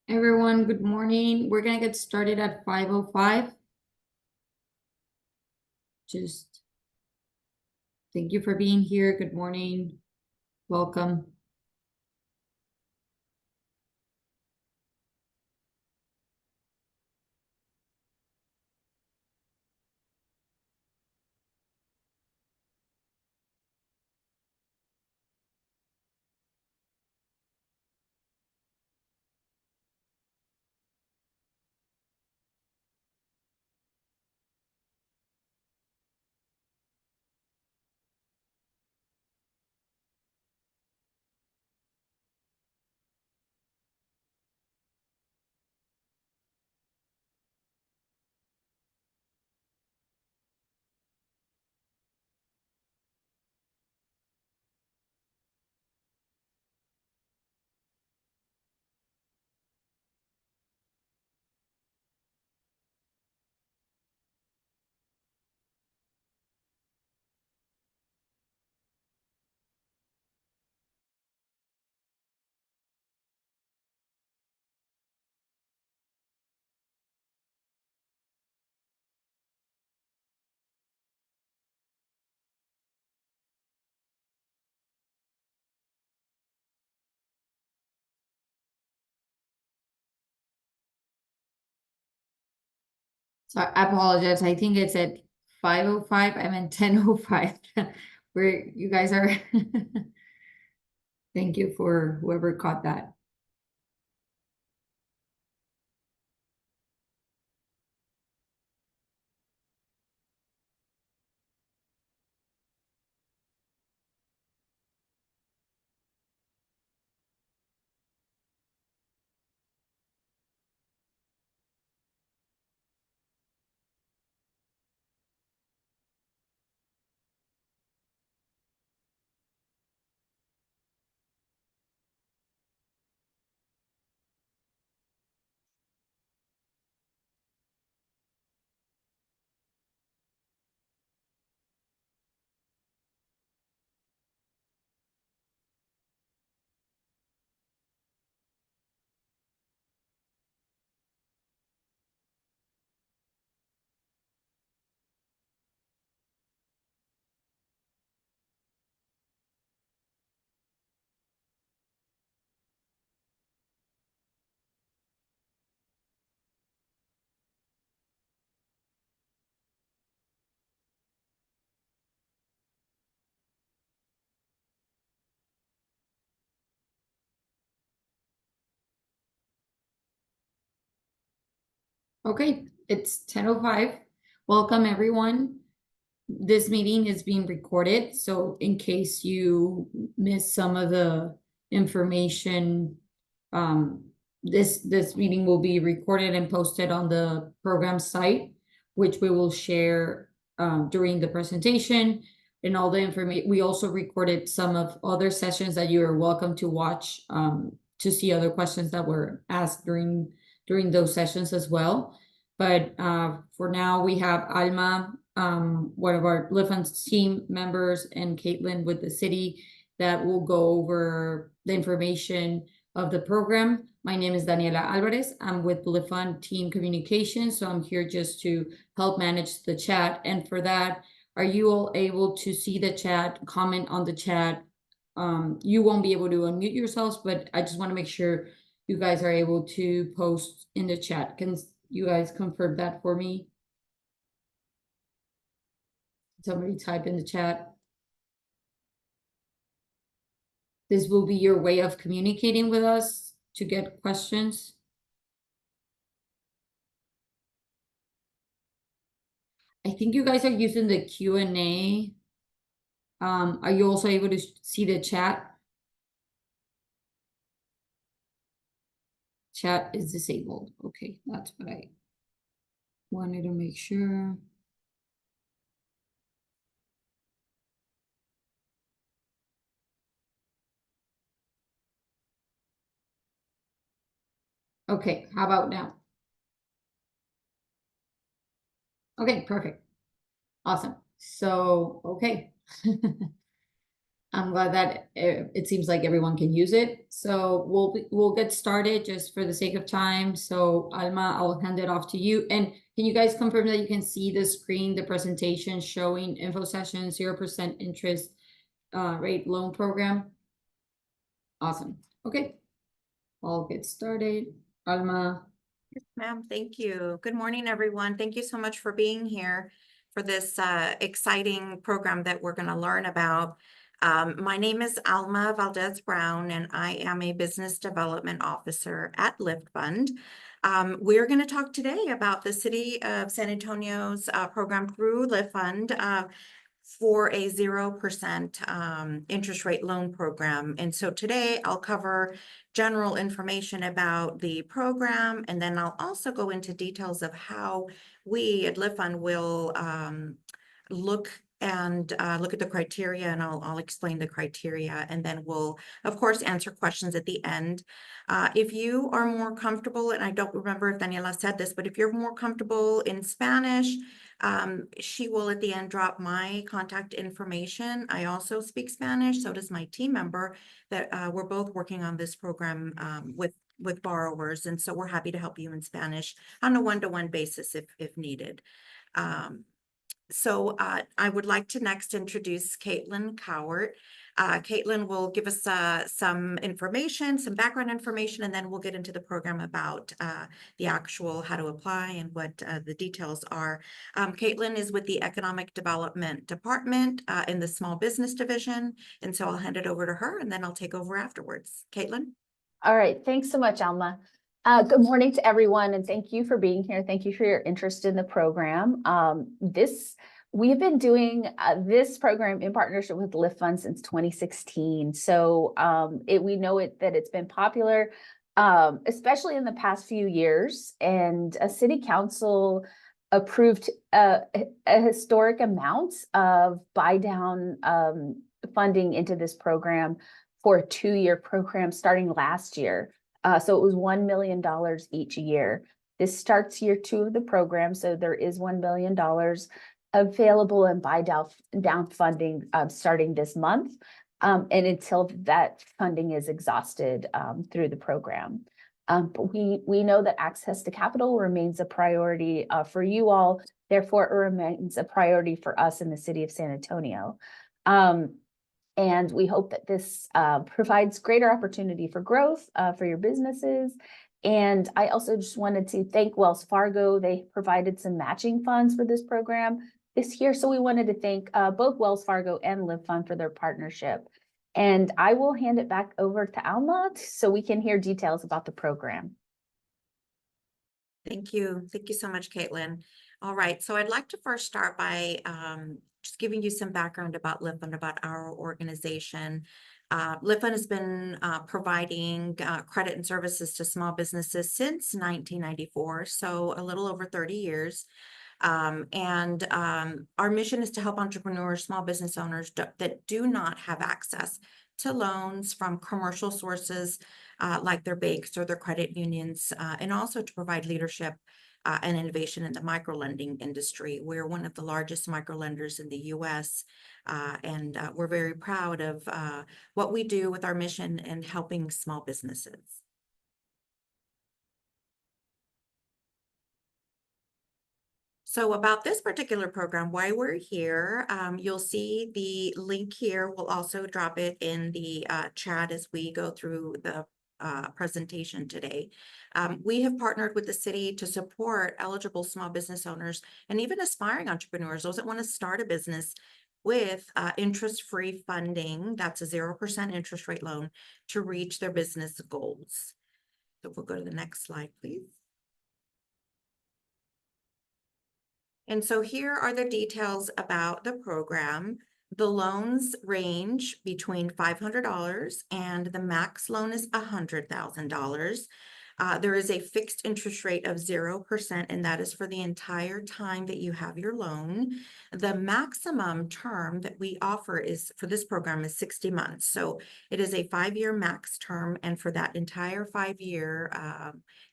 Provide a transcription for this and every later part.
Everyone, good morning. We're gonna get started at 5:05. Just thank you for being here. Good morning. Welcome. So I apologize. I think it's at 5:05. I meant 10:05. Where you guys are. Thank you for whoever caught that. Okay, it's 10:05. Welcome, everyone. This meeting is being recorded, so in case you miss some of the information, this meeting will be recorded and posted on the program site, which we will share during the presentation and all the information. We also recorded some of other sessions that you are welcome to watch to see other questions that were asked during those sessions as well. But for now, we have Alma, one of our Lifans team members, and Caitlin with the city that will go over the information of the program. My name is Daniela Alvarez. I'm with Lifan Team Communications, so I'm here just to help manage the chat. And for that, are you all able to see the chat, comment on the chat? You won't be able to unmute yourselves, but I just want to make sure you guys are able to post in the chat. Can you guys confirm that for me? Somebody type in the chat. This will be your way of communicating with us to get questions. I think you guys are using the Q&A. Are you also able to see the chat? Chat is disabled. Okay, that's what I wanted to make sure. Okay, how about now? Okay, perfect. Awesome. So, okay. I'm glad that it seems like everyone can use it. So we'll get started just for the sake of time. So Alma, I'll hand it off to you. And can you guys confirm that you can see the screen, the presentation showing info session 0% interest rate loan program? Awesome. Okay, I'll get started. Alma. Yes, ma'am. Thank you. Good morning, everyone. Thank you so much for being here for this exciting program that we're going to learn about. My name is Alma Valdez Brown, and I am a business development officer at Lift Fund. We're going to talk today about the City of San Antonio's program through Lift Fund for a 0% interest rate loan program. And so today I'll cover general information about the program, and then I'll also go into details of how we at Lift Fund will look at the criteria, and I'll explain the criteria, and then we'll of course answer questions at the end. If you are more comfortable, and I don't remember if Daniela said this, but if you're more comfortable in Spanish, she will at the end drop my contact information. I also speak Spanish, so does my team member that we're both working on this program with borrowers, and so we're happy to help you in Spanish on a one-to-one basis if needed. So I would like to next introduce Caitlin Cowart. Caitlin will give us some information, some background information, and then we'll get into the program about the actual how to apply and what the details are. Caitlin is with the Economic Development Department in the Small Business Division, and so I'll hand it over to her, and then I'll take over afterwards. Caitlin? All right, thanks so much, Alma. Good morning to everyone, and thank you for being here. Thank you for your interest in the program. We've been doing this program in partnership with Lift Fund since 2016. So we know that it's been popular, especially in the past few years. And a city council approved a historic amount of buy down funding into this program for a 2-year program starting last year. So it was $1 million each year. This starts year 2 of the program, so there is $1 million available in buy down funding starting this month, and until that funding is exhausted through the program. But we know that access to capital remains a priority for you all. Therefore, it remains a priority for us in the city of San Antonio. And we hope that this provides greater opportunity for growth for your businesses. And I also just wanted to thank Wells Fargo. They provided some matching funds for this program this year. So we wanted to thank both Wells Fargo and Lift Fund for their partnership. And I will hand it back over to Alma so we can hear details about the program. Thank you. Thank you so much, Caitlin. All right, so I'd like to first start by just giving you some background about Lift Fund, about our organization. Lift Fund has been providing credit and services to small businesses since 1994, so a little over 30 years. Our mission is to help entrepreneurs, small business owners that do not have access to loans from commercial sources like their banks or their credit unions, and also to provide leadership and innovation in the microlending industry. We're one of the largest microlenders in the U.S., and we're very proud of what we do with our mission in helping small businesses. So about this particular program, why we're here, you'll see the link here. We'll also drop it in the chat as we go through the presentation today. We have partnered with the city to support eligible small business owners and even aspiring entrepreneurs, those that want to start a business, with interest-free funding. That's a 0% interest rate loan to reach their business goals. So we'll go to the next slide, please. And so here are the details about the program. The loans range between $500 and the max loan is $100,000. There is a fixed interest rate of 0%, and that is for the entire time that you have your loan. The maximum term that we offer is for this program is 60 months. So it is a 5-year max term, and for that entire 5-year,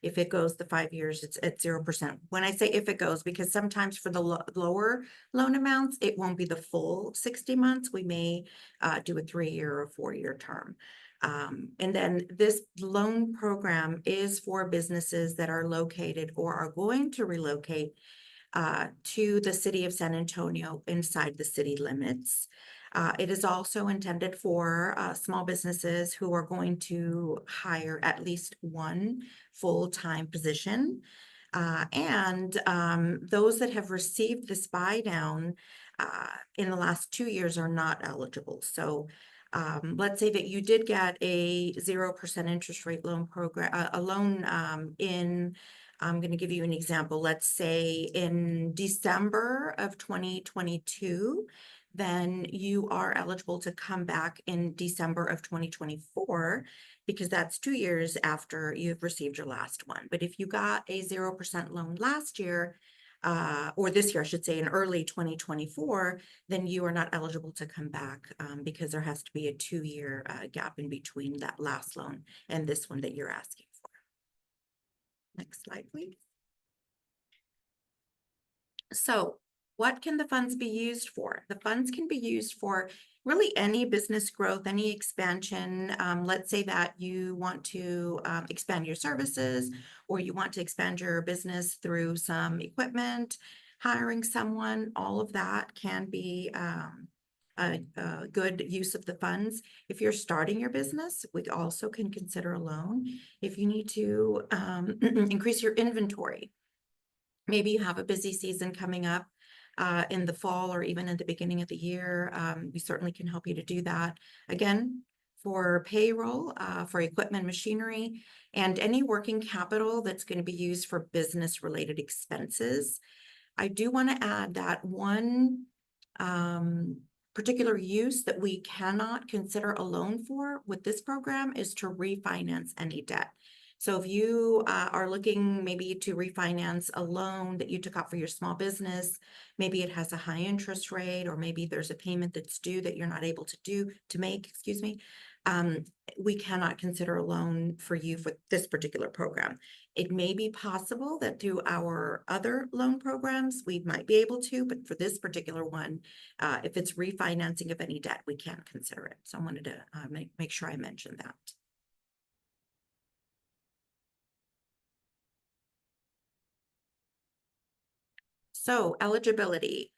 if it goes the 5 years, it's at 0%. When I say if it goes, because sometimes for the lower loan amounts, it won't be the full 60 months. We may do a 3-year or 4-year term. And then this loan program is for businesses that are located or are going to relocate to the city of San Antonio inside the city limits. It is also intended for small businesses who are going to hire at least one full-time position. And those that have received this buy down in the last 2 years are not eligible. So let's say that you did get a 0% interest rate loan program, a loan in, I'm going to give you an example. Let's say in December of 2022, then you are eligible to come back in December of 2024, because that's 2 years after you've received your last one. But if you got a 0% loan last year, or this year, I should say, in early 2024, then you are not eligible to come back because there has to be a 2-year gap in between that last loan and this one that you're asking for. Next slide, please. So what can the funds be used for? The funds can be used for really any business growth, any expansion. Let's say that you want to expand your services, or you want to expand your business through some equipment, hiring someone. All of that can be a good use of the funds. If you're starting your business, we also can consider a loan. If you need to increase your inventory, maybe you have a busy season coming up in the fall or even in the beginning of the year, we certainly can help you to do that. Again, for payroll, for equipment, machinery, and any working capital that's going to be used for business-related expenses. I do want to add that one particular use that we cannot consider a loan for with this program is to refinance any debt. So if you are looking maybe to refinance a loan that you took out for your small business, maybe it has a high interest rate, or maybe there's a payment that's due that you're not able to make, excuse me, we cannot consider a loan for you for this particular program. It may be possible that through our other loan programs, we might be able to, but for this particular one, if it's refinancing of any debt, we can't consider it. So I wanted to make sure I mentioned that. So eligibility.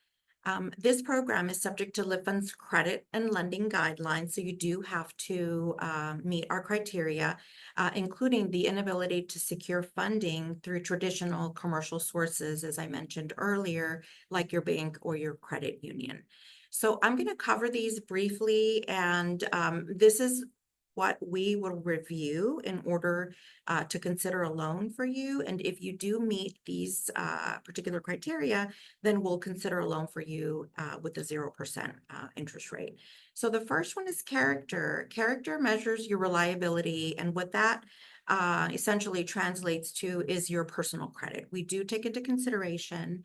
This program is subject to Lifund's credit and lending guidelines, so you do have to meet our criteria, including the inability to secure funding through traditional commercial sources, as I mentioned earlier, like your bank or your credit union. So I'm going to cover these briefly, and this is what we will review in order to consider a loan for you. And if you do meet these particular criteria, then we'll consider a loan for you with a 0% interest rate. So the first one is character. Character measures your reliability, and what that essentially translates to is your personal credit. We do take into consideration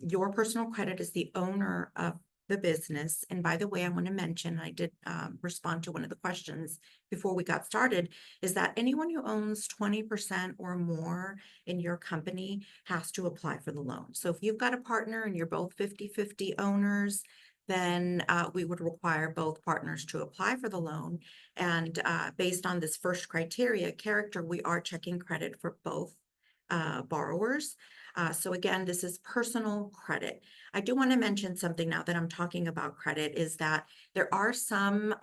your personal credit as the owner of the business. And by the way, I want to mention, I did respond to one of the questions before we got started, is that anyone who owns 20% or more in your company has to apply for the loan. So if you've got a partner and you're both 50-50 owners, then we would require both partners to apply for the loan. And based on this first criteria, character, we are checking credit for both borrowers. So again, this is personal credit. I do want to mention something now that I'm talking about credit, is that there are some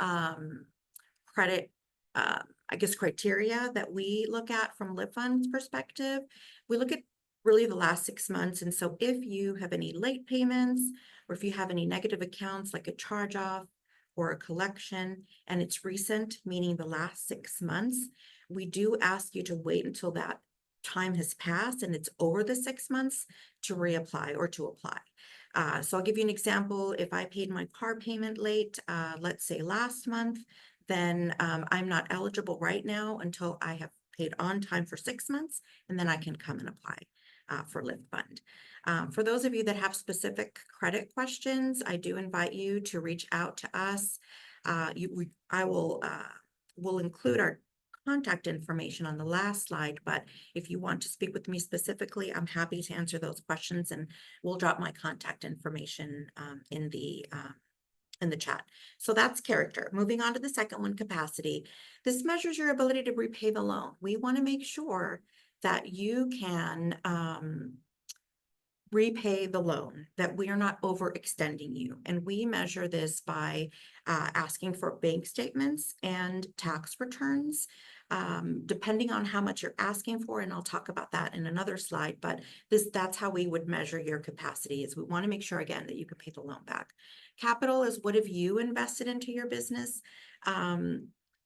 credit, I guess, criteria that we look at from Lifund's perspective. We look at really the last 6 months. And so if you have any late payments, or if you have any negative accounts like a charge off or a collection, and it's recent, meaning the last 6 months, we do ask you to wait until that time has passed and it's over the 6 months to reapply or to apply. So I'll give you an example. If I paid my car payment late, let's say last month, then I'm not eligible right now until I have paid on time for 6 months, and then I can come and apply for LIFT Fund. For those of you that have specific credit questions, I do invite you to reach out to us. I will include our contact information on the last slide, but if you want to speak with me specifically, I'm happy to answer those questions, and we'll drop my contact information in the chat. So that's character. Moving on to the second one, capacity. This measures your ability to repay the loan. We want to make sure that you can repay the loan, that we are not overextending you. And we measure this by asking for bank statements and tax returns, depending on how much you're asking for. And I'll talk about that in another slide, but that's how we would measure your capacity. Is we want to make sure, again, that you can pay the loan back. Capital is what have you invested into your business?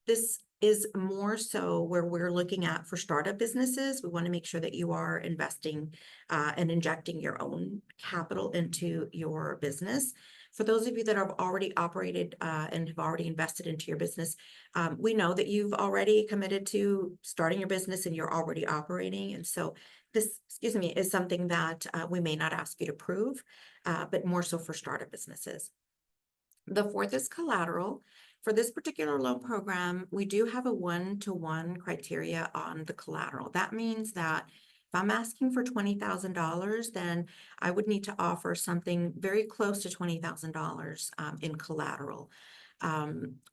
This is more so where we're looking at for startup businesses. We want to make sure that you are investing and injecting your own capital into your business. For those of you that have already operated and have already invested into your business, we know that you've already committed to starting your business and you're already operating. And so this, is something that we may not ask you to prove, but more so for startup businesses. The fourth is collateral. For this particular loan program, we do have a 1-to-1 criteria on the collateral. That means that if I'm asking for $20,000, then I would need to offer something very close to $20,000 in collateral.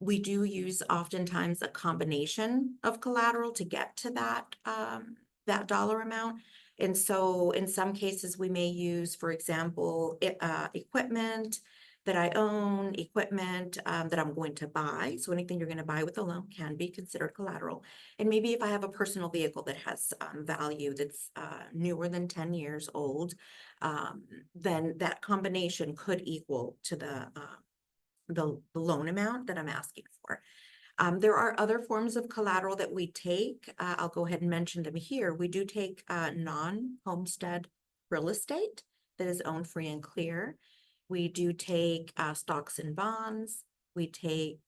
We do use oftentimes a combination of collateral to get to that dollar amount. And so in some cases, we may use, for example, equipment that I own, equipment that I'm going to buy. So anything you're going to buy with a loan can be considered collateral. And maybe if I have a personal vehicle that has value that's newer than 10 years old, then that combination could equal to the loan amount that I'm asking for. There are other forms of collateral that we take. I'll go ahead and mention them here. We do take non-homestead real estate that is owned free and clear. We do take stocks and bonds. We take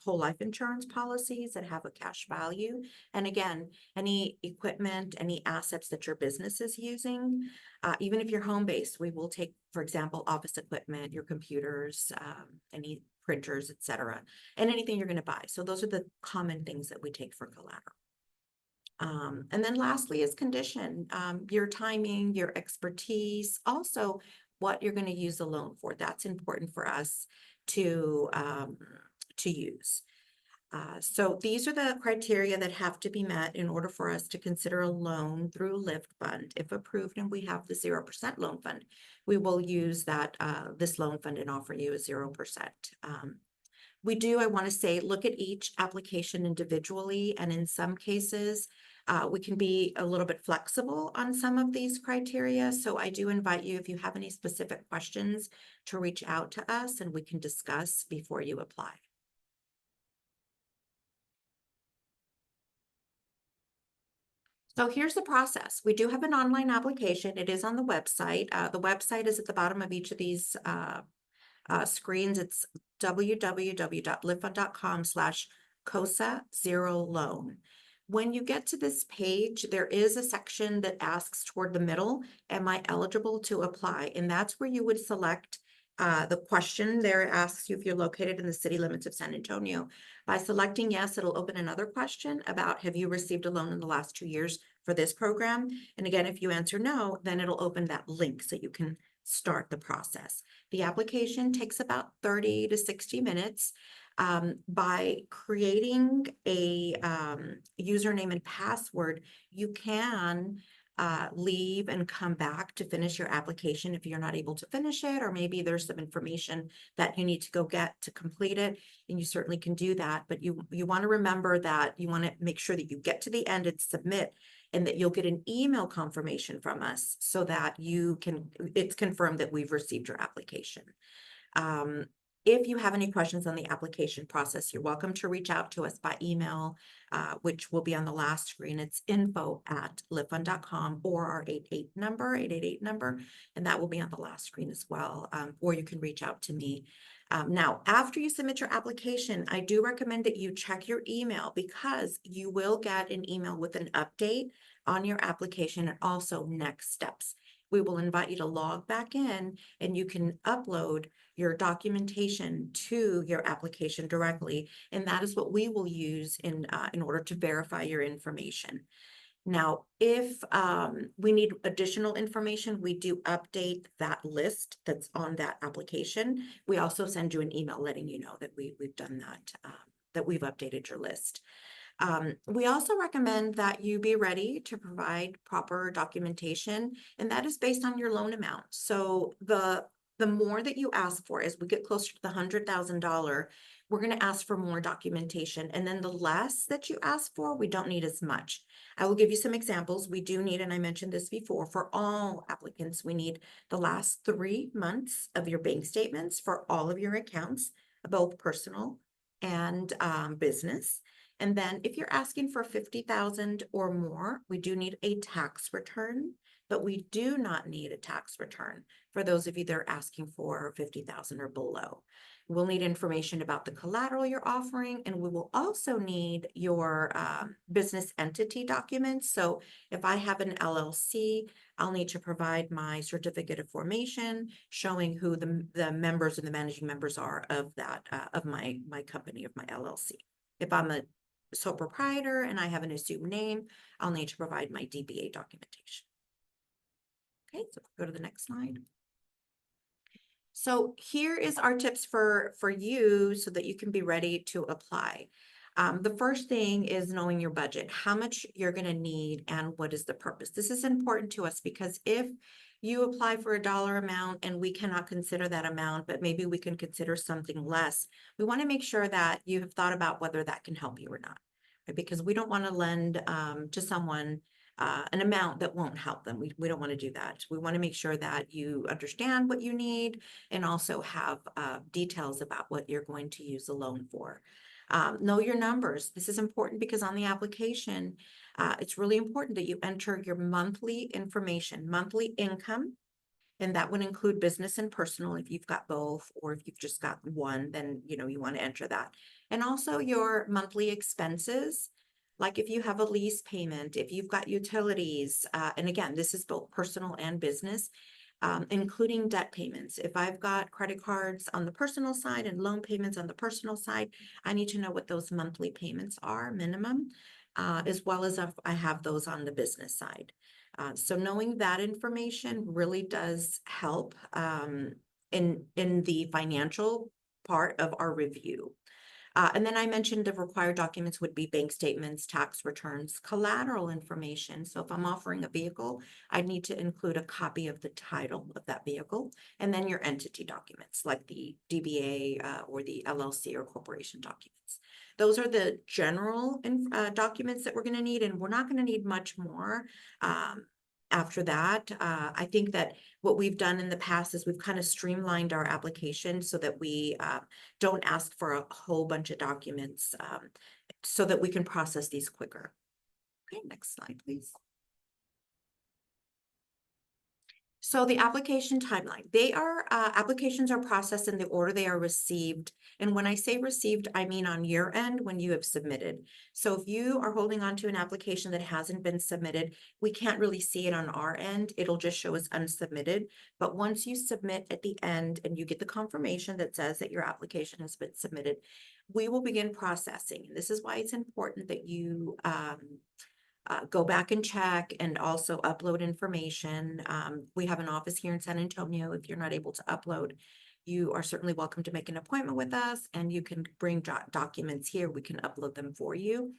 whole life insurance policies that have a cash value. And again, any equipment, any assets that your business is using, even if you're home-based, we will take, for example, office equipment, your computers, any printers, etc., and anything you're going to buy. So those are the common things that we take for collateral. And then lastly is condition, your timing, your expertise, also what you're going to use the loan for. That's important for us to use. So these are the criteria that have to be met in order for us to consider a loan through LIFT Fund. If approved and we have the 0% loan fund, we will use that this loan fund and offer you a 0%. We do, I want to say, look at each application individually, and in some cases, we can be a little bit flexible on some of these criteria. So I do invite you, if you have any specific questions, to reach out to us and we can discuss before you apply. So here's the process. We do have an online application. It is on the website. The website is at the bottom of each of these screens. It's www.liftfund.com/COSA0loan. When you get to this page, there is a section that asks toward the middle, am I eligible to apply? And that's where you would select the question there. It asks you if you're located in the city limits of San Antonio. By selecting yes, it'll open another question about have you received a loan in the last 2 years for this program? And again, if you answer no, then it'll open that link so you can start the process. The application takes about 30 to 60 minutes. By creating a username and password, you can leave and come back to finish your application if you're not able to finish it, or maybe there's some information that you need to go get to complete it, and you certainly can do that. But you want to remember that you want to make sure that you get to the end and submit, and that you'll get an email confirmation from us so that it's confirmed that we've received your application. If you have any questions on the application process, you're welcome to reach out to us by email, which will be on the last screen. It's info@liftfund.com, or our 888 number, and that will be on the last screen as well. Or you can reach out to me Now, after you submit your application, I do recommend that you check your email because you will get an email with an update on your application and also next steps. We will invite you to log back in and you can upload your documentation to your application directly. And that is what we will use in order to verify your information. Now, if we need additional information, we do update that list that's on that application. We also send you an email letting you know that we've done that, that we've updated your list. We also recommend that you be ready to provide proper documentation, and that is based on your loan amount. So the more that you ask for, as we get closer to the $100,000, we're going to ask for more documentation. And then the less that you ask for, we don't need as much. I will give you some examples. We do need, and I mentioned this before, for all applicants, we need the last 3 months of your bank statements for all of your accounts, both personal and business. And then if you're asking for 50,000 or more, we do need a tax return, but we do not need a tax return for those of you that are asking for 50,000 or below. We'll need information about the collateral you're offering, and we will also need your business entity documents. So if I have an LLC, I'll need to provide my certificate of formation showing who the members and the managing members are of that, of my company, of my LLC. If I'm a sole proprietor and I have an assumed name, I'll need to provide my DBA documentation. Okay, so go to the next slide. So here is our tips for you so that you can be ready to apply. The first thing is knowing your budget, how much you're going to need and what is the purpose. This is important to us because if you apply for a dollar amount and we cannot consider that amount, but maybe we can consider something less, we want to make sure that you have thought about whether that can help you or not, right? Because we don't want to lend to someone an amount that won't help them. We don't want to do that. We want to make sure that you understand what you need and also have details about what you're going to use the loan for. Know your numbers. This is important because on the application, it's really important that you enter your monthly information, monthly income, and that would include business and personal. If you've got both, or if you've just got one, then you want to enter that. And also your monthly expenses. Like if you have a lease payment, if you've got utilities, and again, this is both personal and business, including debt payments. If I've got credit cards on the personal side and loan payments on the personal side, I need to know what those monthly payments are minimum, as well as if I have those on the business side. So knowing that information really does help in the financial part of our review. And then I mentioned the required documents would be bank statements, tax returns, collateral information. So if I'm offering a vehicle, I need to include a copy of the title of that vehicle, and then your entity documents like the DBA or the LLC or corporation documents. Those are the general documents that we're going to need, and we're not going to need much more. After that, I think that what we've done in the past is we've kind of streamlined our application so that we don't ask for a whole bunch of documents so that we can process these quicker. Okay, next slide, please. So the application timeline, applications are processed in the order they are received. And when I say received, I mean on your end when you have submitted. So if you are holding on to an application that hasn't been submitted, we can't really see it on our end. It'll just show as unsubmitted. But once you submit at the end and you get the confirmation that says that your application has been submitted, we will begin processing. And this is why it's important that you go back and check and also upload information. We have an office here in San Antonio. If you're not able to upload, you are certainly welcome to make an appointment with us and you can bring documents here. We can upload them for you.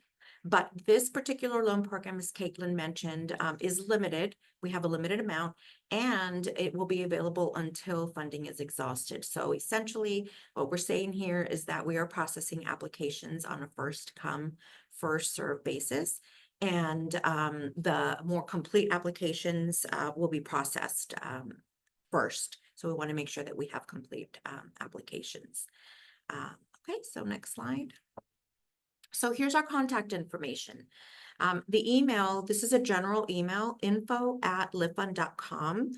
But this particular loan program, as Caitlin mentioned, is limited. We have a limited amount and it will be available until funding is exhausted. So essentially what we're saying here is that we are processing applications on a first come, first serve basis. And the more complete applications will be processed first. So we want to make sure that we have complete applications. Okay, so next slide. So here's our contact information. The email, this is a general email, info@liftfund.com.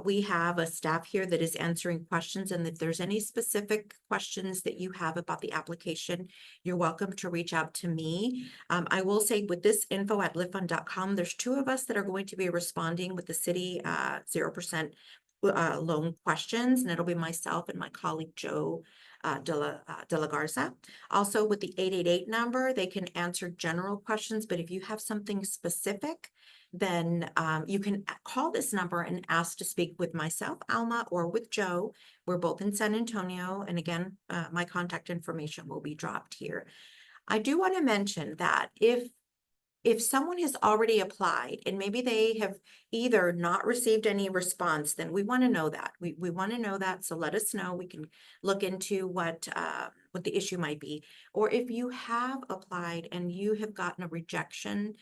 We have a staff here that is answering questions, and if there's any specific questions that you have about the application, you're welcome to reach out to me. I will say with this info@liftfund.com, there's two of us that are going to be responding with the city 0% loan questions, and it'll be myself and my colleague Joe De La Garza. Also with the 888 number, they can answer general questions, but if you have something specific, then you can call this number and ask to speak with myself, Alma, or with Joe. We're both in San Antonio. And again, my contact information will be dropped here. I do want to mention that if someone has already applied and maybe they have either not received any response, then we want to know that. We want to know that. So let us know. We can look into what the issue might be. Or if you have applied and you have gotten a rejection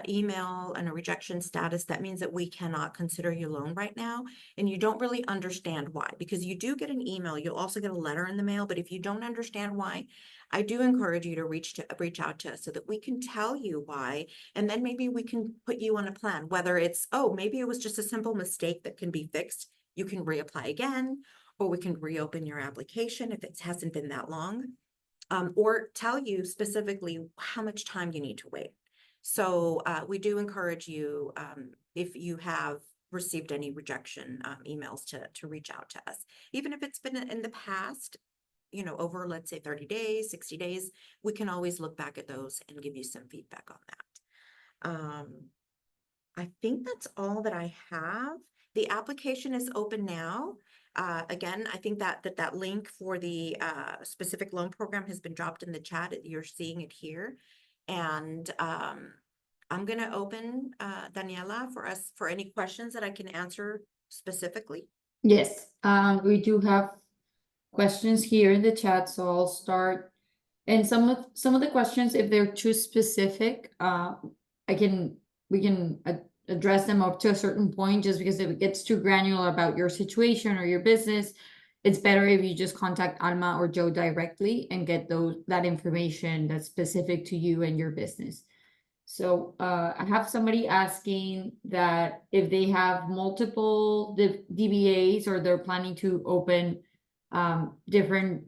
email and a rejection status, that means that we cannot consider your loan right now. And you don't really understand why, because you do get an email. You'll also get a letter in the mail. But if you don't understand why, I do encourage you to reach out to us so that we can tell you why, and then maybe we can put you on a plan, whether it's, oh, maybe it was just a simple mistake that can be fixed. You can reapply again, or we can reopen your application if it hasn't been that long, or tell you specifically how much time you need to wait. So we do encourage you, if you have received any rejection emails, to reach out to us, even if it's been in the past, over, let's say 30 days, 60 days, we can always look back at those and give you some feedback on that. I think that's all that I have. The application is open now. Again, I think that link for the specific loan program has been dropped in the chat. You're seeing it here. And I'm going to open Daniela for any questions that I can answer specifically. Yes, we do have questions here in the chat, so I'll start. And some of the questions, if they're too specific, we can address them up to a certain point, just because if it gets too granular about your situation or your business, it's better if you just contact Alma or Joe directly and get that information that's specific to you and your business. So I have somebody asking that if they have multiple DBAs or they're planning to open different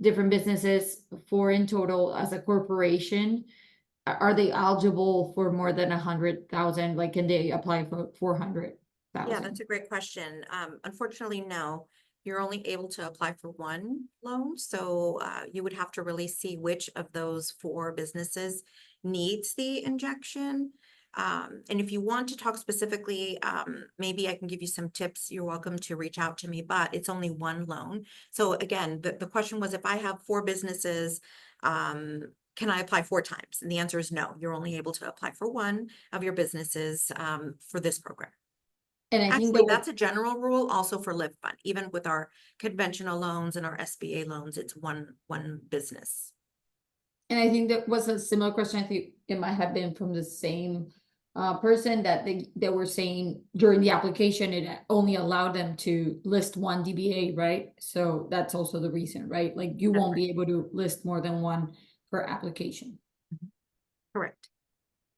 businesses, 4 in total as a corporation, are they eligible for more than 100,000? Like, can they apply for 400,000? Yeah, that's a great question. Unfortunately, no. You're only able to apply for one loan. So you would have to really see which of those 4 businesses needs the injection. And if you want to talk specifically, maybe I can give you some tips. You're welcome to reach out to me, but it's only one loan. So again, the question was, if I have 4 businesses, can I apply 4 times? And the answer is no. You're only able to apply for one of your businesses for this program. And I think Actually, that's a general rule also for Lift Fund. Even with our conventional loans and our SBA loans, it's one business. And I think that was a similar question. I think it might have been from the same person that they were saying during the application, it only allowed them to list one DBA, right? So that's also the reason, right? Like, you won't be able to list more than one per application. Correct.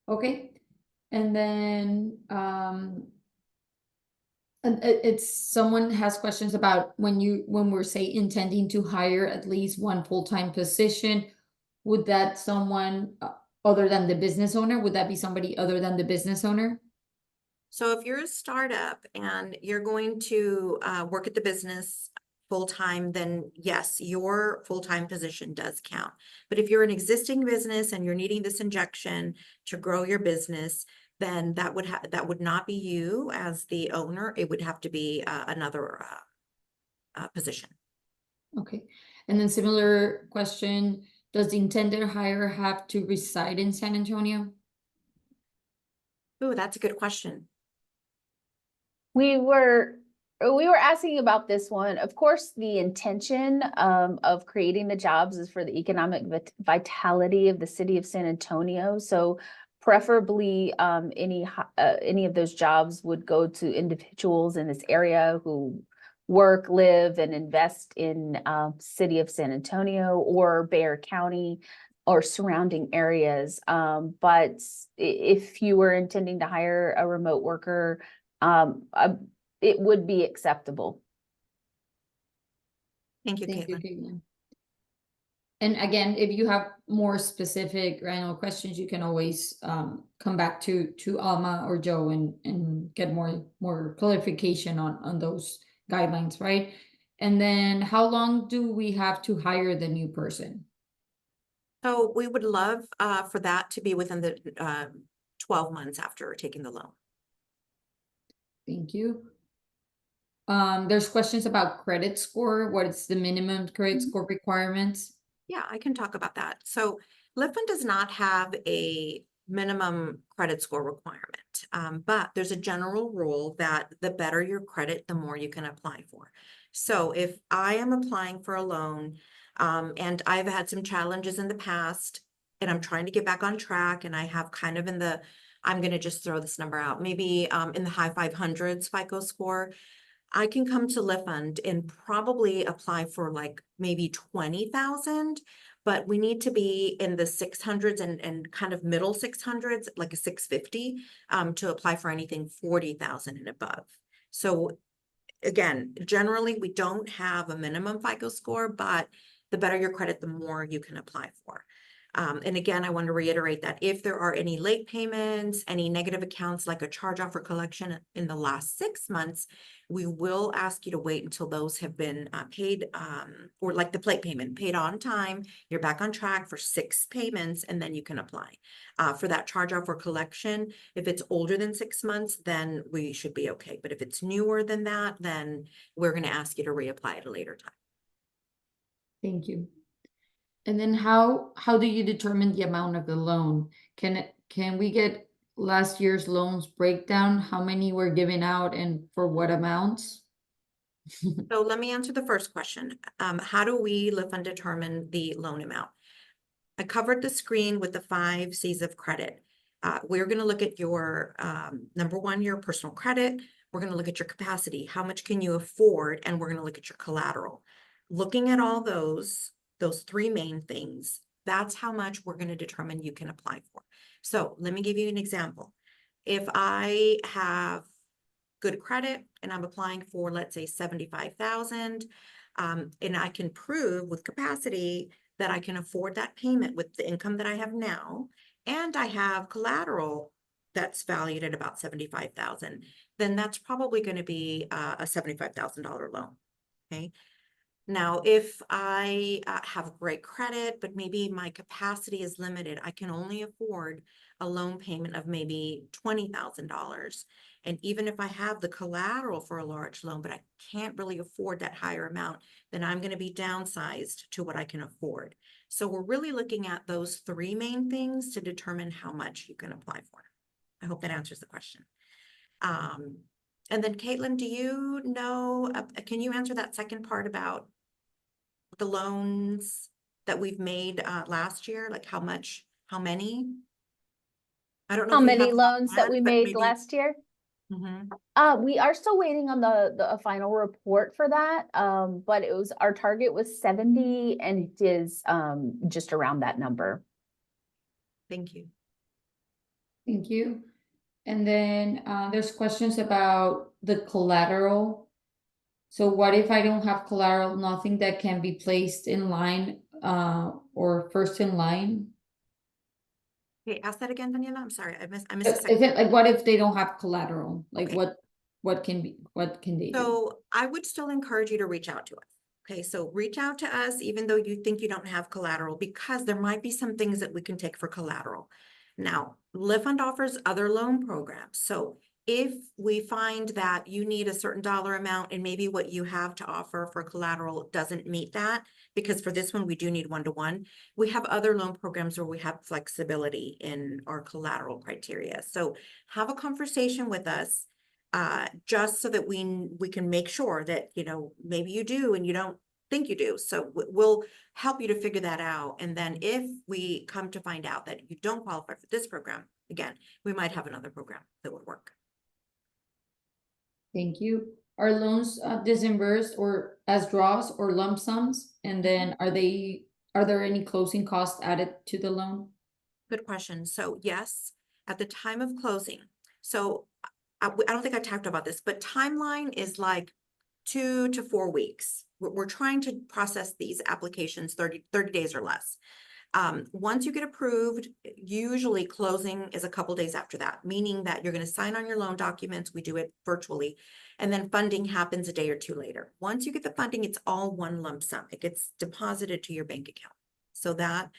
Okay. And then it's someone has questions about when we're say intending to hire at least one full-time position, would that someone other than the business owner, would that be somebody other than the business owner? So if you're a startup and you're going to work at the business full-time, then yes, your full-time position does count. But if you're an existing business and you're needing this injection to grow your business, then that would not be you as the owner. It would have to be another position. Okay. And then similar question, does the intended hire have to reside in San Antonio? Oh, that's a good question. We were asking about this one. Of course, the intention of creating the jobs is for the economic vitality of the city of San Antonio. So preferably, any of those jobs would go to individuals in this area who work, live, and invest in city of San Antonio or Bexar County or surrounding areas. But if you were intending to hire a remote worker, it would be acceptable. Thank you, Thank you, Caitlin. Caitlin. And again, if you have more specific granular questions, you can always come back to Alma or Joe and get more clarification on those guidelines, right? And then how long do we have to hire the new person? So we would love for that to be within the 12 months after taking the loan. Thank you. There's questions about credit score. What is the minimum credit score requirements? Yeah, I can talk about that. So Lifton does not have a minimum credit score requirement, but there's a general rule that the better your credit, the more you can apply for. So if I am applying for a loan, and I've had some challenges in the past, and I'm trying to get back on track, and I have kind of I'm going to just throw this number out, maybe in the high 500s FICO score, I can come to Lifund and probably apply for like maybe 20,000, but we need to be in the 600s and kind of middle 600s, like a 650, to apply for anything 40,000 and above. So again, generally we don't have a minimum FICO score, but the better your credit, the more you can apply for. And again, I want to reiterate that if there are any late payments, any negative accounts like a charge off or collection in the last 6 months, we will ask you to wait until those have been paid, or like the plate payment paid on time. You're back on track for 6 payments, and then you can apply. For that charge off or collection, if it's older than 6 months, then we should be okay. But if it's newer than that, then we're going to ask you to reapply at a later time. Thank you. And then how do you determine the amount of the loan? Can we get last year's loans breakdown? How many were given out and for what amounts? So let me answer the first question. How do we Lifund determine the loan amount? I covered the screen with the 5 C's of credit. We're going to look at your number one, your personal credit. We're going to look at your capacity. How much can you afford? And we're going to look at your collateral. Looking at all those 3 main things, that's how much we're going to determine you can apply for. So let me give you an example. If I have good credit and I'm applying for, let's say, 75,000, and I can prove with capacity that I can afford that payment with the income that I have now, and I have collateral that's valued at about 75,000, then that's probably going to be a $75,000 loan. Okay. Now, if I have great credit, but maybe my capacity is limited, I can only afford a loan payment of maybe $20,000. And even if I have the collateral for a large loan, but I can't really afford that higher amount, then I'm going to be downsized to what I can afford. So we're really looking at those 3 main things to determine how much you can apply for. I hope that answers the question. And then Caitlin, do you know, can you answer that second part about the loans that we've made last year? Like how many? I don't know. How if you many have loans that we but made maybe- last year? Mhm. We are still waiting on the final report for that. But our target was 70 and it is just around that number. Thank you. Thank you. And then there's questions about the collateral. So what if I don't have collateral, nothing that can be placed in line or first in line? Okay, ask that again, Daniela. I'm sorry. I missed the Is second. it like what if they don't have collateral? Like Okay. what can they do? So I would still encourage you to reach out to us. Okay, so reach out to us even though you think you don't have collateral, because there might be some things that we can take for collateral. Now, Lifund offers other loan programs. So if we find that you need a certain dollar amount and maybe what you have to offer for collateral doesn't meet that, because for this one, we do need 1-to-1, we have other loan programs where we have flexibility in our collateral criteria. So have a conversation with us. Just so that we can make sure that, maybe you do and you don't think you do. So we'll help you to figure that out. And then if we come to find out that you don't qualify for this program, again, we might have another program that would work. Thank you. Are loans disbursed or as draws or lump sums? And then are there any closing costs added to the loan? Good question. So yes, at the time of closing. So I don't think I talked about this, but timeline is like 2 to 4 weeks. We're trying to process these applications 30 days or less. Once you get approved, usually closing is a couple days after that, meaning that you're going to sign on your loan documents. We do it virtually, and then funding happens a day or two later. Once you get the funding, it's all one lump sum. It gets deposited to your bank account. So that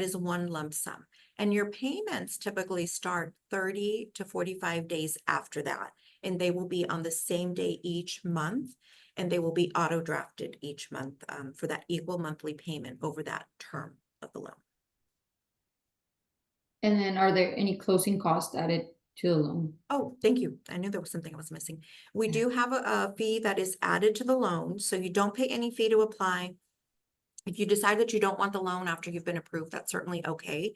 is one lump sum. And your payments typically start 30 to 45 days after that. And they will be on the same day each month. And they will be auto drafted each month for that equal monthly payment over that term of the loan. And then are there any closing costs added to the loan? Oh, thank you. I knew there was something I was missing. We do have a fee that is added to the loan, so you don't pay any fee to apply. If you decide that you don't want the loan after you've been approved, that's certainly okay.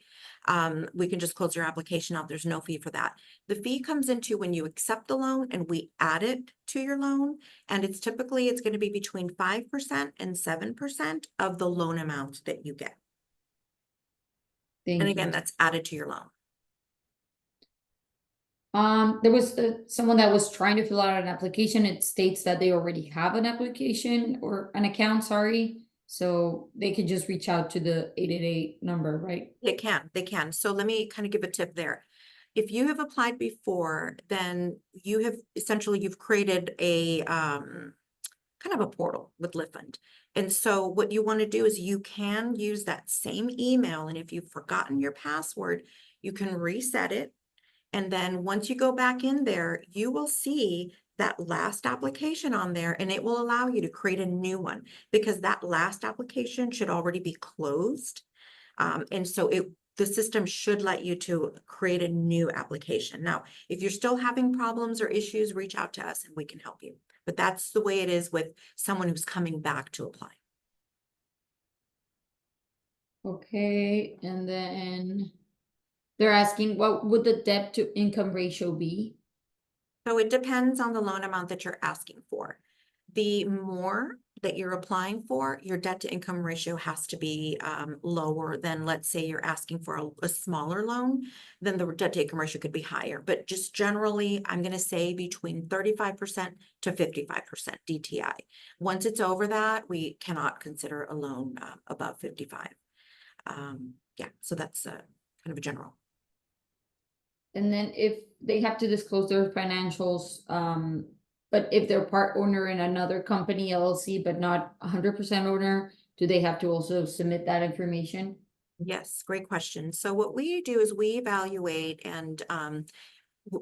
We can just close your application out. There's no fee for that. The fee comes into when you accept the loan and we add it to your loan. And it's typically, it's going to be between 5% and 7% of the loan amount that you get. Thank And you. again, that's added to your loan. There was someone that was trying to fill out an application. It states that they already have an application or an account, sorry. So they could just reach out to the 888 number, right? They can. So let me kind of give a tip there. If you have applied before, then you have essentially, you've created a kind of a portal with Liftfund. And so what you want to do is you can use that same email. And if you've forgotten your password, you can reset it. And then once you go back in there, you will see that last application on there, and it will allow you to create a new one because that last application should already be closed. And so the system should let you to create a new application. Now, if you're still having problems or issues, reach out to us and we can help you. But that's the way it is with someone who's coming back to apply. Okay, and then they're asking, what would the debt to income ratio be? So it depends on the loan amount that you're asking for. The more that you're applying for, your debt to income ratio has to be lower than, let's say you're asking for a smaller loan, then the debt to income ratio could be higher. But just generally, I'm going to say between 35% to 55% DTI. Once it's over that, we cannot consider a loan above 55. Yeah, so that's kind of a general. And then if they have to disclose their financials, but if they're part owner in another company, LLC, but not 100% owner, do they have to also submit that information? Yes, great question. So what we do is we evaluate and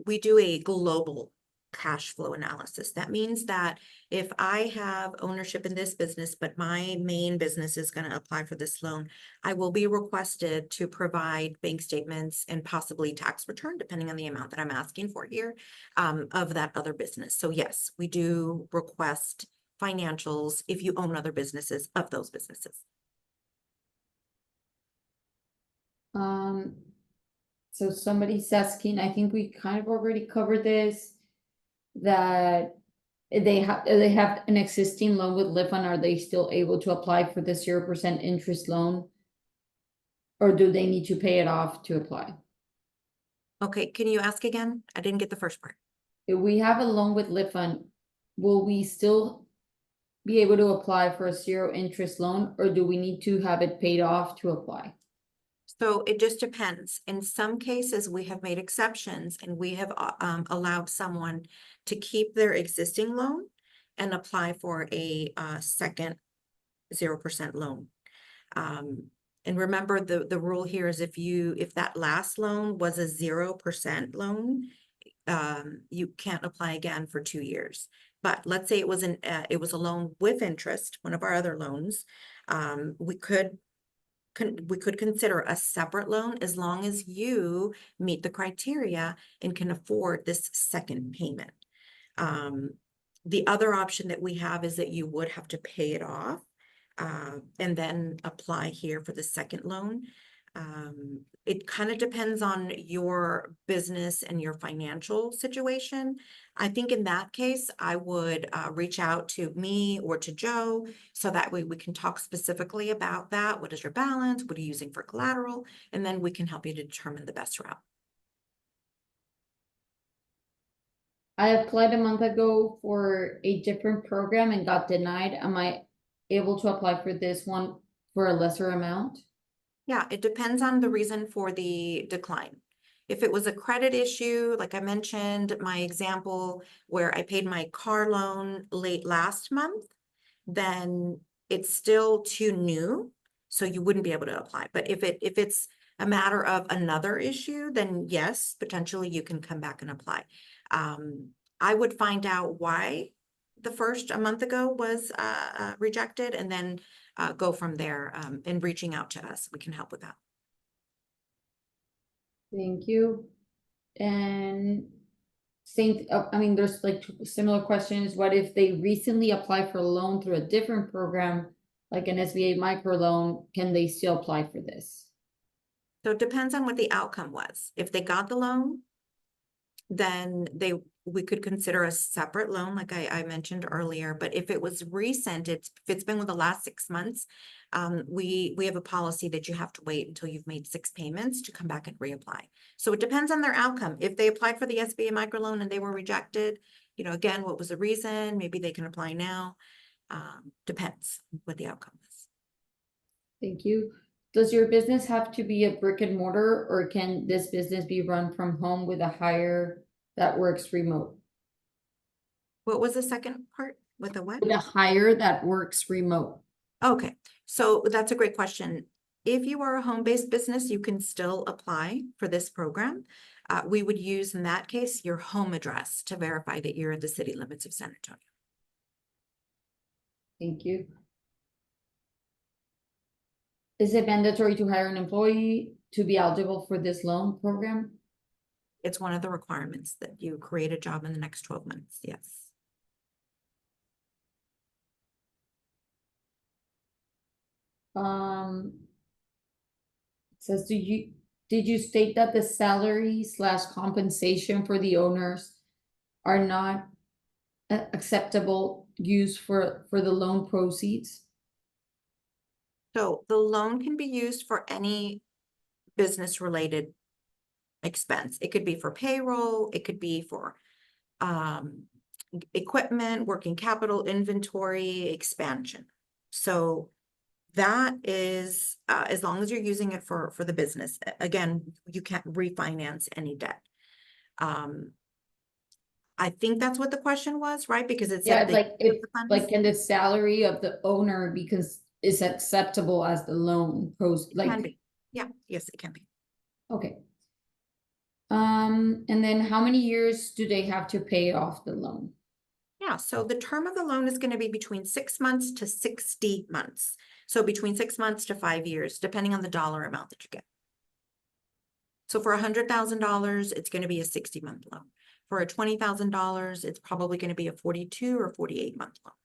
we do a global cash flow analysis. That means that if I have ownership in this business, but my main business is going to apply for this loan, I will be requested to provide bank statements and possibly tax return, depending on the amount that I'm asking for here, of that other business. So yes, we do request financials if you own other businesses of those businesses. So somebody's asking, I think we kind of already covered this, that they have an existing loan with Liftfund. Are they still able to apply for the 0% interest loan? Or do they need to pay it off to apply? Okay, can you ask again? I didn't get the first part. If we have a loan with Liftfund, will we still be able to apply for a 0 interest loan, or do we need to have it paid off to apply? So it just depends. In some cases, we have made exceptions and we have allowed someone to keep their existing loan and apply for a second 0% loan. And remember, the rule here is if that last loan was a 0% loan, you can't apply again for 2 years. But let's say it was a loan with interest, one of our other loans, we could consider a separate loan as long as you meet the criteria and can afford this second payment. The other option that we have is that you would have to pay it off and then apply here for the second loan. It kind of depends on your business and your financial situation. I think in that case, I would reach out to me or to Joe, so that way we can talk specifically about that. What is your balance? What are you using for collateral? And then we can help you to determine the best route. I applied a month ago for a different program and got denied. Am I able to apply for this one for a lesser amount? Yeah, it depends on the reason for the decline. If it was a credit issue, like I mentioned, my example where I paid my car loan late last month, then it's still too new, so you wouldn't be able to apply. But if it's a matter of another issue, then yes, potentially you can come back and apply. I would find out why the first a month ago was rejected, and then go from there in reaching out to us. We can help with that. Thank you. And same, I mean, there's like similar questions. What if they recently applied for a loan through a different program, like an SBA microloan? Can they still apply for this? So it depends on what the outcome was. If they got the loan, then we could consider a separate loan, like I mentioned earlier. But if it was recent, if it's been within the last 6 months, we have a policy that you have to wait until you've made 6 payments to come back and reapply. So it depends on their outcome. If they applied for the SBA microloan and they were rejected, you know, again, what was the reason? Maybe they can apply now. Depends what the outcome is. Thank you. Does your business have to be a brick and mortar, or can this business be run from home with a hire that works remote? What was the second part with the what? With a hire that works remote. Okay, so that's a great question. If you are a home-based business, you can still apply for this program. We would use, in that case, your home address to verify that you're in the city limits of San Antonio. Thank you. Is it mandatory to hire an employee to be eligible for this loan program? It's one of the requirements that you create a job in the next 12 months, yes. It says, did you state that the salary / compensation for the owners are not acceptable use for the loan proceeds? So the loan can be used for any business-related expense. It could be for payroll, it could be for equipment, working capital, inventory, expansion. So that is, as long as you're using it for the business, again, you can't refinance any debt. I think that's what the question was, right? Because it Yeah, said like use if, the funds. like, can the salary of the owner because is acceptable as the loan post, Can like, be. Yeah, yes, it can be. okay. And then how many years do they have to pay off the loan? Yeah, so the term of the loan is going to be between 6 months to 60 months. So between 6 months to 5 years, depending on the dollar amount that you get. So for $100,000, it's going to be a 60-month loan. For a $20,000, it's probably going to be a 42 or 48-month loan.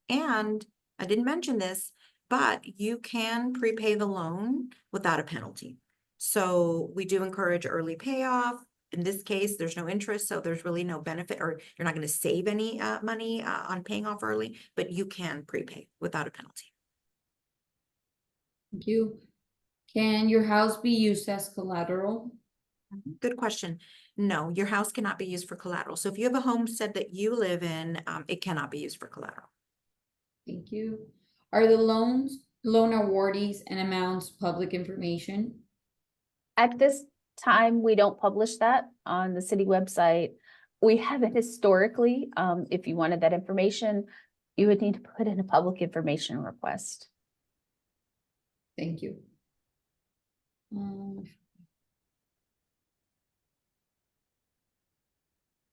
And I didn't mention this, but you can prepay the loan without a penalty. So we do encourage early payoff. In this case, there's no interest, so there's really no benefit, or you're not going to save any money on paying off early, but you can prepay without a penalty. Thank you. Can your house be used as collateral? Good question. No, your house cannot be used for collateral. So if you have a homestead that you live in, it cannot be used for collateral. Thank you. Are the loan awardees and amounts public information? At this time, we don't publish that on the city website. We have it historically. If you wanted that information, you would need to put in a public information request. Thank you.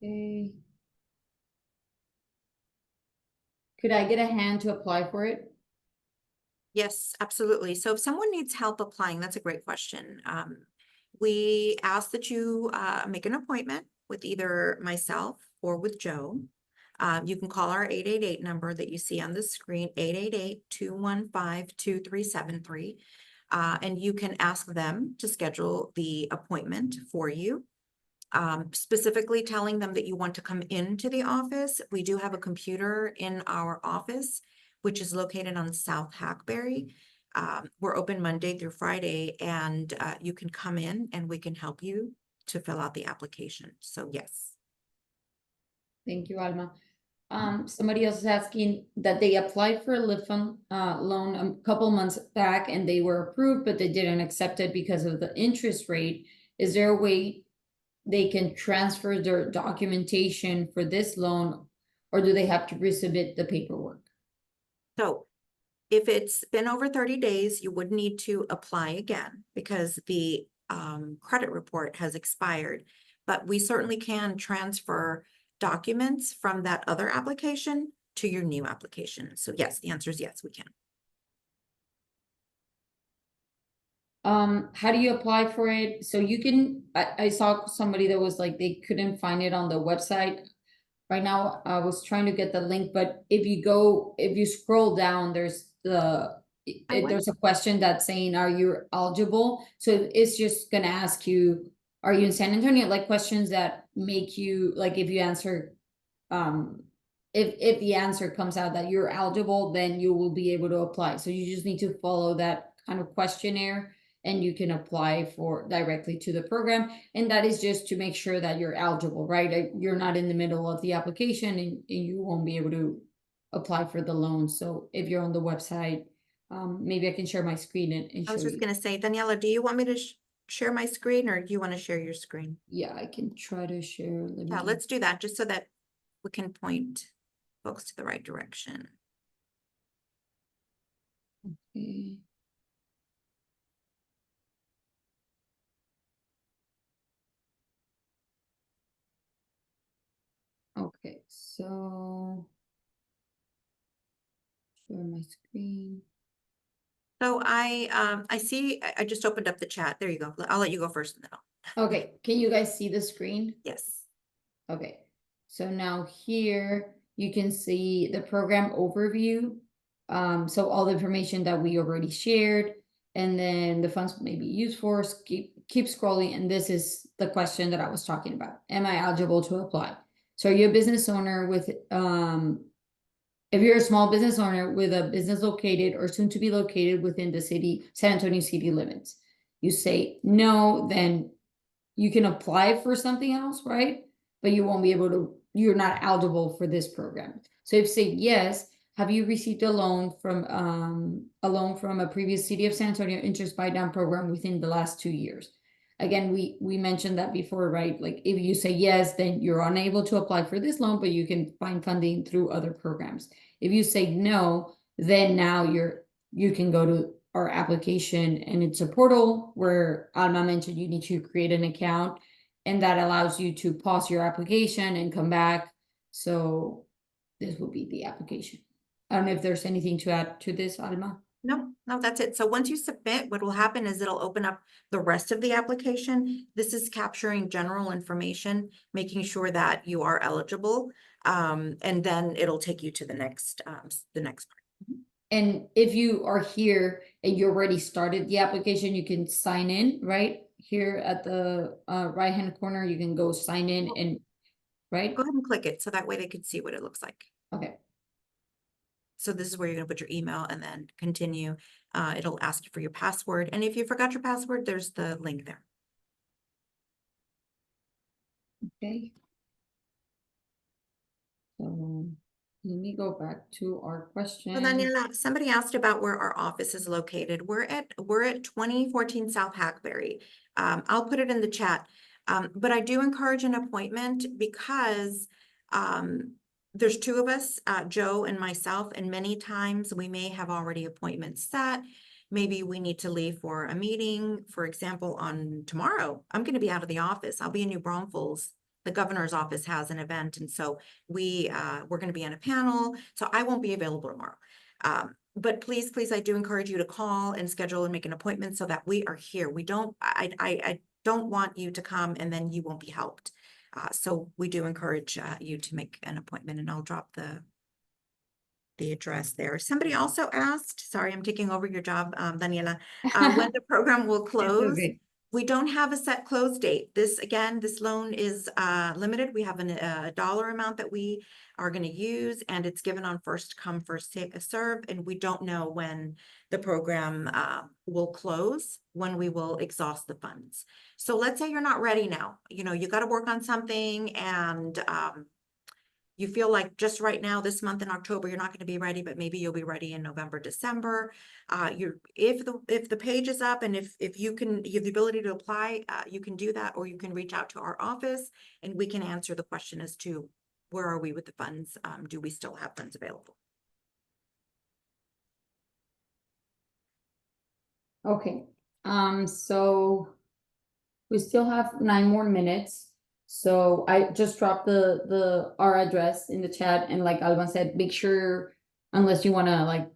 Okay. Could I get a hand to apply for it? Yes, absolutely. So if someone needs help applying, that's a great question. We ask that you make an appointment with either myself or with Joe. You can call our 888 number that you see on the screen, 888-215-2373. And you can ask them to schedule the appointment for you. Specifically telling them that you want to come into the office. We do have a computer in our office, which is located on South Hackberry. We're open Monday through Friday, and you can come in and we can help you to fill out the application. So yes. Thank you, Alma. Somebody else is asking that they applied for a LIFM loan a couple months back and they were approved, but they didn't accept it because of the interest rate. Is there a way they can transfer their documentation for this loan, or do they have to resubmit the paperwork? So if it's been over 30 days, you would need to apply again because the credit report has expired. But we certainly can transfer documents from that other application to your new application. So yes, the answer is yes, we can. How do you apply for it? So you can, I saw somebody that was like, they couldn't find it on the website. Right now, I was trying to get the link, but if you scroll down, there's there's a question that's saying, are you eligible? So it's just gonna ask you, are you in San Antonio? Like questions that make you, like if you answer, if the answer comes out that you're eligible, then you will be able to apply. So you just need to follow that kind of questionnaire and you can apply for directly to the program. And that is just to make sure that you're eligible, right? You're not in the middle of the application and you won't be able to apply for the loan. So if you're on the website, maybe I can share my screen and I was show just you. gonna say, Daniela, do you want me to share my screen or do you want to share your screen? Yeah, I can try to share. Let Yeah, me- let's do that just so that we can point folks to the right direction. Okay. Okay, so share my screen. So I see, I just opened up the chat. There you go. I'll let you go first and then I'll, Okay, can you guys see the screen? yes. Okay, so now here you can see the program overview. So all the information that we already shared, and then the funds may be used for, keep scrolling, and this is the question that I was talking about. Am I eligible to apply? So are you a business owner with if you're a small business owner with a business located or soon to be located within the city, San Antonio city limits, you say no, then you can apply for something else, right? But you won't be able to, you're not eligible for this program. So if you say yes, have you received a loan from a previous City of San Antonio interest buy down program within the last 2 years? Again, we mentioned that before, right? Like if you say yes, then you're unable to apply for this loan, but you can find funding through other programs. If you say no, then now you can go to our application and it's a portal where Alma mentioned you need to create an account and that allows you to pause your application and come back. So this will be the application. I don't know if there's anything to add to this, Alma. No, that's it. So once you submit, what will happen is it'll open up the rest of the application. This is capturing general information, making sure that you are eligible. And then it'll take you to the next part. And if you are here and you already started the application, you can sign in, right? Here at the right-hand corner, you can go sign in and, right? Go ahead and click it so that way they can see what it looks like. Okay. So this is where you're gonna put your email and then continue. It'll ask you for your password. And if you forgot your password, there's the link there. Okay. So let me go back to our question. So Daniela, somebody asked about where our office is located. We're at 2014 South Hackberry. I'll put it in the chat. But I do encourage an appointment because there's two of us, Joe and myself, and many times we may have already appointments set. Maybe we need to leave for a meeting. For example, on tomorrow, I'm going to be out of the office. I'll be in New Braunfels. The governor's office has an event, and so we're going to be on a panel. So I won't be available tomorrow. But please, I do encourage you to call and schedule and make an appointment so that we are here. I don't want you to come and then you won't be helped. So we do encourage you to make an appointment, and I'll drop the address there. Somebody also asked, sorry, I'm taking over your job, Daniela, when the program will close. Okay. We don't have a set close date. This loan is limited. We have a dollar amount that we are going to use, and it's given on first come, first serve. And we don't know when the program will close, when we will exhaust the funds. So let's say you're not ready now. You know, you got to work on something, and you feel like just right now, this month in October, you're not going to be ready, but maybe you'll be ready in November, December. If the page is up and if you have the ability to apply, you can do that, or you can reach out to our office and we can answer the question as to where are we with the funds? Do we still have funds available? Okay, so we still have 9 more minutes. So I just dropped our address in the chat, and like Alban said, make sure, unless you wanna like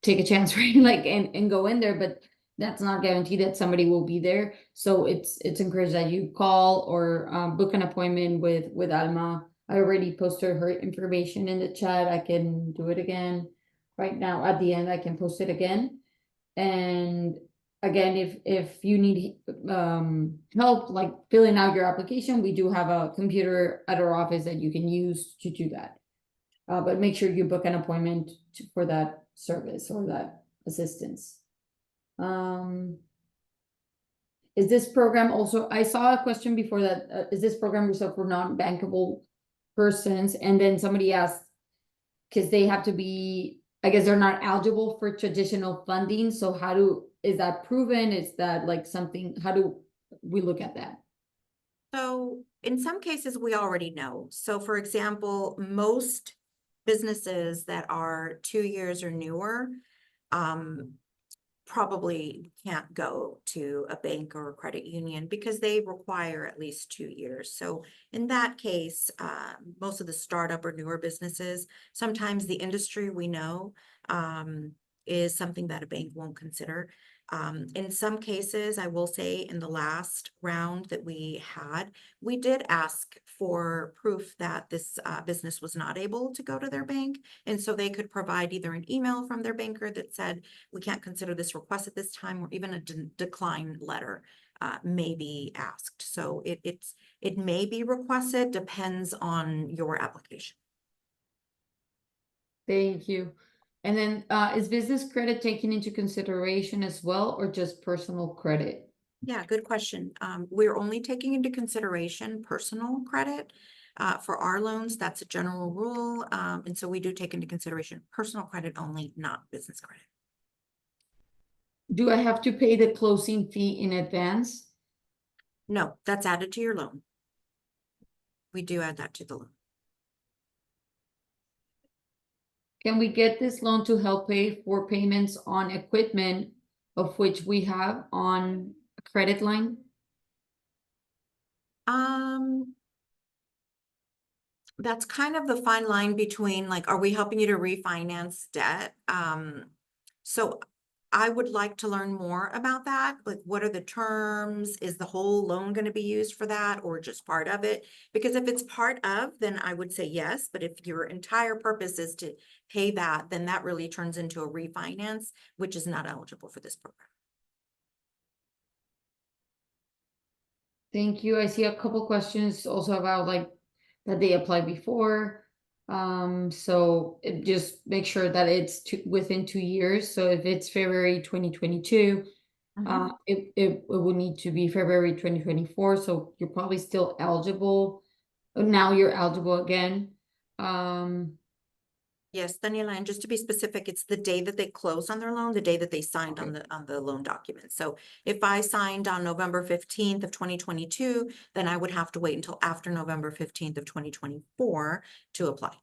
take a chance, right? Like and go in there, but that's not guaranteed that somebody will be there. So it's encouraged that you call or book an appointment with Alma. I already posted her information in the chat. I can do it again right now. At the end, I can post it again. And again, if you need help like filling out your application, we do have a computer at our office that you can use to do that. But make sure you book an appointment for that service or that assistance. Is this program also, I saw a question before that, is this program reserved for non-bankable persons? And then somebody asked, because they have to be, I guess they're not eligible for traditional funding. So is that proven? Is that like something, how do we look at that? So in some cases, we already know. So for example, most businesses that are 2 years or newer, probably can't go to a bank or a credit union because they require at least 2 years. So in that case, most of the startup or newer businesses, sometimes the industry we know is something that a bank won't consider. In some cases, I will say in the last round that we had, we did ask for proof that this business was not able to go to their bank. And so they could provide either an email from their banker that said, we can't consider this request at this time, or even a decline letter may be asked. So it may be requested, depends on your application. Thank you. And then is business credit taken into consideration as well, or just personal credit? Yeah, good question. We're only taking into consideration personal credit. For our loans, that's a general rule. And so we do take into consideration personal credit only, not business credit. Do I have to pay the closing fee in advance? No, that's added to your loan. We do add that to the loan. Can we get this loan to help pay for payments on equipment of which we have on a credit line? That's kind of the fine line between like, are we helping you to refinance debt? So I would like to learn more about that. Like, what are the terms? Is the whole loan going to be used for that, or just part of it? Because if it's part of, then I would say yes. But if your entire purpose is to pay that, then that really turns into a refinance, which is not eligible for this program. Thank you. I see a couple questions also about like that they applied before. So just make sure that it's within 2 years. So if it's February 2022, it will need to be February 2024. So you're probably still eligible. Now you're eligible again. Yes, Daniela, and just to be specific, it's the day that they closed on their loan, the day that they signed Okay. on the loan document. So if I signed on November 15th of 2022, then I would have to wait until after November 15th of 2024 to apply.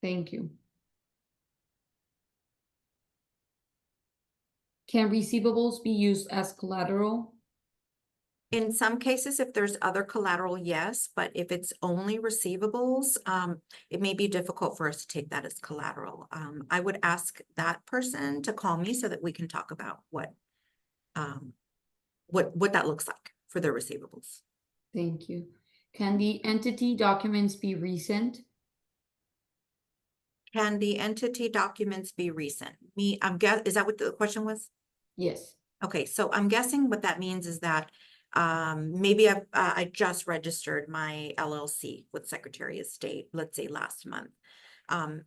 Thank you. Can receivables be used as collateral? In some cases, if there's other collateral, yes, but if it's only receivables, it may be difficult for us to take that as collateral. I would ask that person to call me so that we can talk about what that looks like for their receivables. Thank you. Can the entity documents be recent? Can the entity documents be recent? Is that what the question was? Yes. Okay, so I'm guessing what that means is that maybe I just registered my LLC with Secretary of State, let's say last month.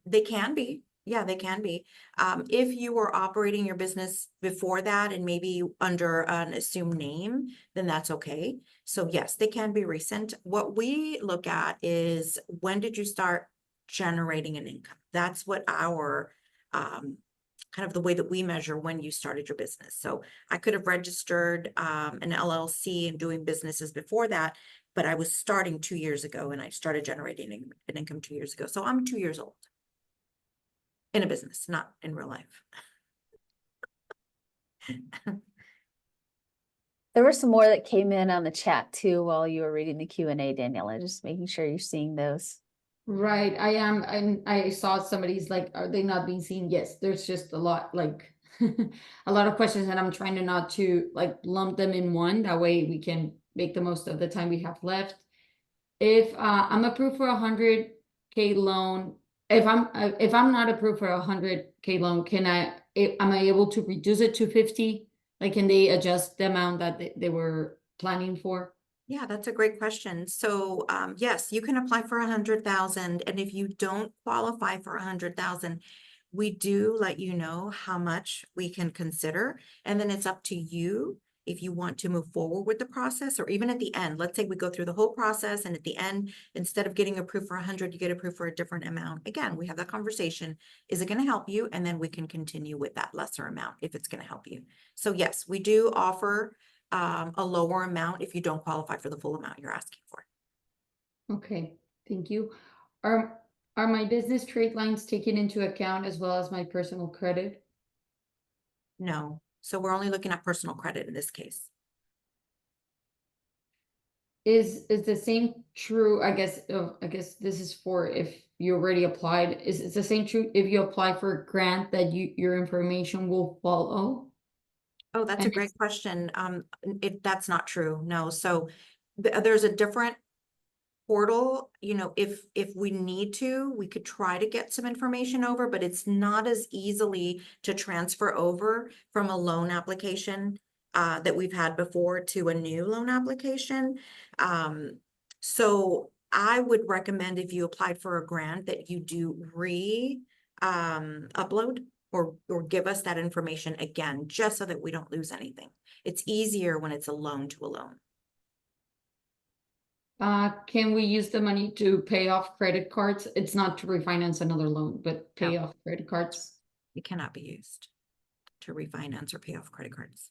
They can be, Yeah, they can be. If you were operating your business before that and maybe under an assumed name, then that's okay. So yes, they can be recent. What we look at is when did you start generating an income? That's what our kind of the way that we measure when you started your business. So I could have registered an LLC and doing businesses before that, but I was starting 2 years ago and I started generating an income 2 years ago. So I'm 2 years old. In a business, not in real life. There were some more that came in on the chat too while you were reading the Q&A, Daniela, just making sure you're seeing those. Right, I am, and I saw somebody's like, are they not being seen? Yes, there's just a lot, like, a lot of questions, and I'm trying to not to like lump them in one, that way we can make the most of the time we have left. If I'm approved for 100K loan, if I'm not approved for 100K loan, am I able to reduce it to 50? Like, can they adjust the amount that they were planning for? Yeah, that's a great question. So, yes, you can apply for 100,000, and if you don't qualify for 100,000, we do let you know how much we can consider, and then it's up to you if you want to move forward with the process, or even at the end. Let's say we go through the whole process, and at the end, instead of getting approved for 100, you get approved for a different amount. Again, we have that conversation. Is it going to help you? And then we can continue with that lesser amount if it's going to help you. So yes, we do offer a lower amount if you don't qualify for the full amount you're asking for. Okay, thank you. Are my business trade lines taken into account as well as my personal credit? No, so we're only looking at personal credit in this case. Is the same true, I guess this is for if you already applied, is it the same true if you apply for a grant that your information will follow? Oh, that's a And great question. That's not true, no. So there's a different portal, if we need to, we could try to get some information over, but it's not as easily to transfer over from a loan application that we've had before to a new loan application. So I would recommend if you applied for a grant that you do upload or give us that information again, just so that we don't lose anything. It's easier when it's a loan to a loan. can we use the money to pay off credit cards? It's not to refinance another loan, but pay off credit cards. It cannot be used to refinance or pay off credit cards.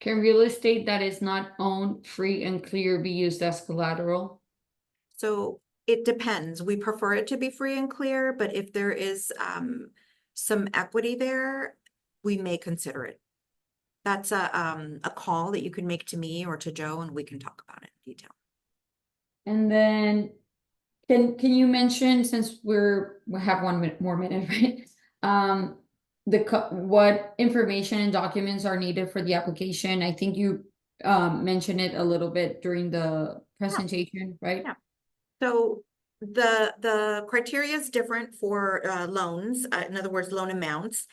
Can real estate that is not owned, free and clear be used as collateral? So it depends. We prefer it to be free and clear, but if there is some equity there, we may consider it. That's a call that you can make to me or to Joe, and we can talk about it in detail. And then can you mention, since we have 1 minute more minute, right? What information and documents are needed for the application? I think you mentioned it a little bit during the presentation, right? Yeah. So the criteria is different for loans. In other words, loan amounts.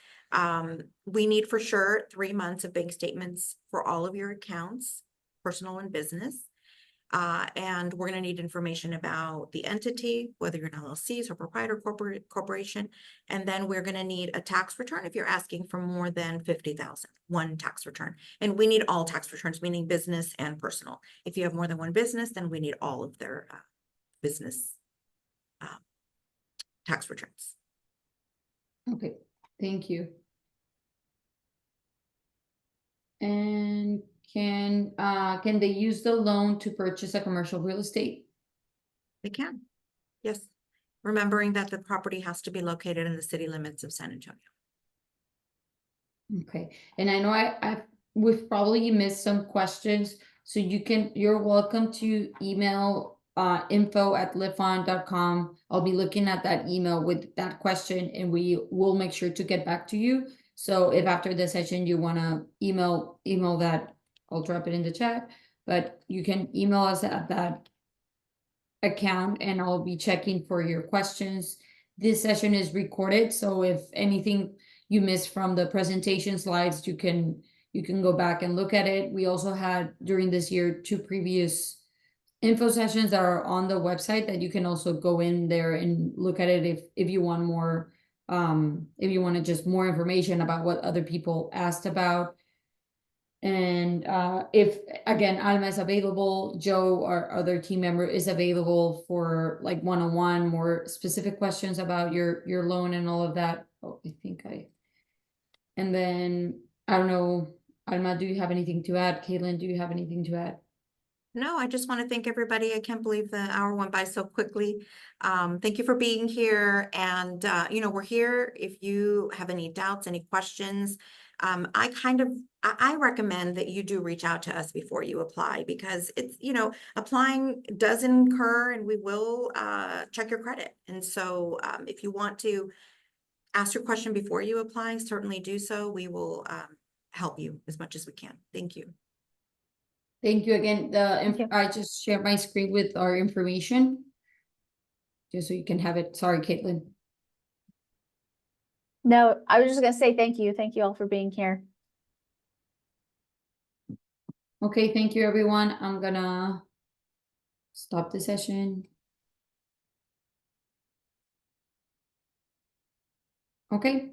We need for sure 3 months of bank statements for all of your accounts, personal and business. And we're going to need information about the entity, whether you're an LLC or proprietor corporation. And then we're going to need a tax return if you're asking for more than 50,000, one tax return. And we need all tax returns, meaning business and personal. If you have more than one business, then we need all of their business tax returns. Okay, thank you. And can they use the loan to purchase a commercial real estate? They can, yes. Remembering that the property has to be located in the city limits of San Antonio. Okay, and I know we've probably missed some questions, so you're welcome to email info@lifon.com. I'll be looking at that email with that question, and we will make sure to get back to you. So if after the session you want to email that, I'll drop it in the chat, but you can email us at that account and I'll be checking for your questions. This session is recorded, so if anything you missed from the presentation slides, you can go back and look at it. We also had during this year 2 previous info sessions that are on the website that you can also go in there and look at it if you want more, if you want just more information about what other people asked about. And if, again, Alma is available, Joe, our other team member, is available for like one-on-one, more specific questions about your loan and all of that. Oh, and then, I don't know, Alma, do you have anything to add? Caitlin, do you have anything to add? No, I just want to thank everybody. I can't believe the hour went by so quickly. Thank you for being here. And, we're here if you have any doubts, any questions. I recommend that you do reach out to us before you apply because it's, applying does incur and we will check your credit. And so if you want to ask your question before you apply, certainly do so. We will help you as much as we can. Thank you. Thank you again. Thank you. I just shared my screen with our information. Just so you can have it. Sorry, Caitlin. No, I was just gonna say thank you. Thank you all for being here. Okay, thank you, everyone. I'm gonna stop the session. Okay.